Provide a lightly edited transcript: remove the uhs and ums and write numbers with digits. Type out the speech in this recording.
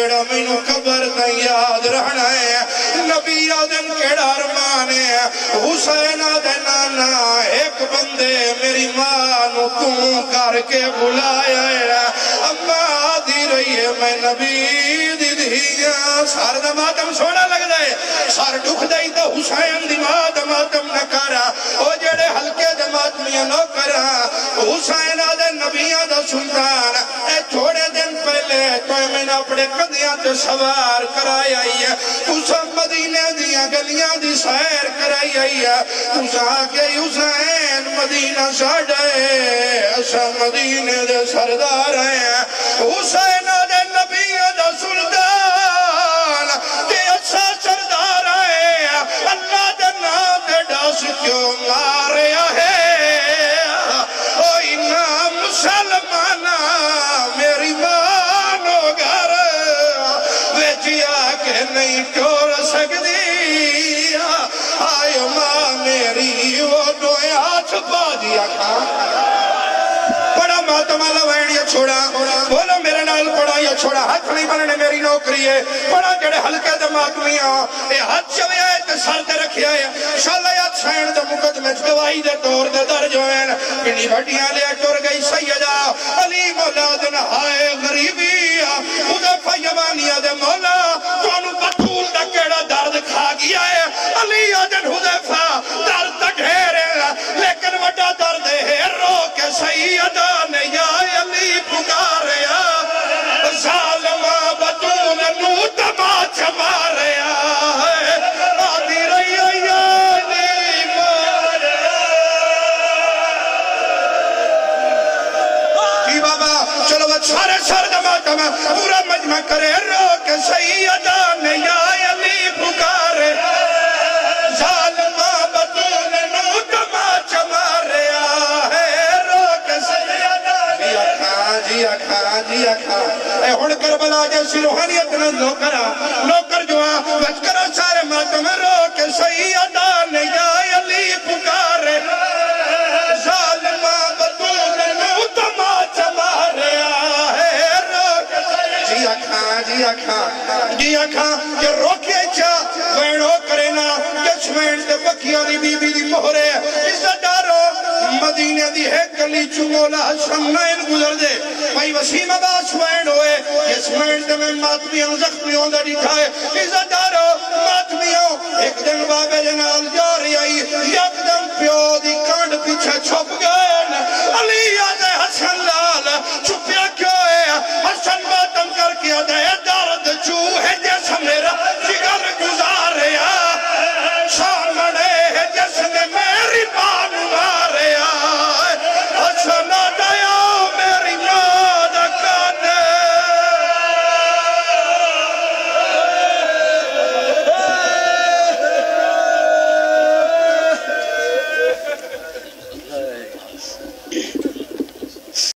جڑا مینو قبر تے یاد رہنا ہے نبی آدن کیڑا ارمان ہے حسین آدن نانا ایک بندے میری ماں نو توں کر کے بلایا ہے اما آدھی رہی ہے میں نبی دی دھیاں سار دا ماتم سونا لگ دے سار دکھ دائی دا حسین دی ماں دا ماتم نہ کرا او جڑے ہلکے دا ماتمیاں نہ کرا حسین آدھے نبیاں دا سلطان اے تھوڑے دن پہلے تو میں نے اپنے قدیاں تے سوار کرائی آئی ہے تُسا مدینہ دیاں گلیاں دی سیر کرائی آئی ہے تُسا آگے حسین مدینہ ساڑھے اسا مدینہ دے سردار ہیں حسین آدھے نبیاں دا سلطان تے اچھا سردار ہیں اللہ دے نام دے ڈاس کیوں ماریا ہے مسلمانا میری مانو گھر ویچیا کہ نہیں ٹور سکتی آئے ماں میری وہ دوئے ہاتھ پا دیا کھا پڑا ماتمالا وینڈیا چھوڑا بولا میرے نال پڑا یا چھوڑا ہاتھ نہیں بننے میری نوکری ہے پڑا جڑے ہلکے دے ماتمیاں اے ہاتھ چوئے آئے تے سر دے رکھیا ہے شاللہ یا چھین دے مقدمے گواہی دے طور دے در جو ہیں کنی بھٹیاں لے ٹور گئی سیدہ علی مولا دن ہائے غریبی حذیفہ یمانیہ دے مولا تو انو بطول دا کیڑا درد کھا گیا ہے علی آدن حذیفہ درد تا ڈھیرے لیکن وڈا درد ہے رو کے سیدہ نے یا علی پکارے ظالمہ بطول نو تماچ مارے آدھی رہی علی مارے جی بابا چلو وہ سارے سر دماغ میں پورا مجمع کرے رو کے سیدہ نے یا علی پکارے ظالمہ بطول نو تماچ مارے رو کے سیدہ جی اکھا اے ہون کربلا جیسی روحانیت نہ نوکر جو وچ کرو سارے ماتم رو کے سیدہ نے یا علی پکارے ظالمہ بطول نو تماچ مارے رو کے سیدہ جی اکھا کہ روکے چا وینو کرے نا جس وین دے وکیاں دی بی بی دی مہرے عزت دارو مدینہ دی ہے گلی چمولا حسن نائن گزر دے بھائی وسیم عباس وین ہوئے جس وین دے میں ماتمیاں زخمیوں دا دکھائے عزت دارو ماتمیوں ایک دن بابے جنال جا رہی آئی یک دن پیو دی کانڈ پیچھے چھپ گئے علی آدھے حسن لال چھپیا کیوں ہے حسن ماتم کر کے آدھے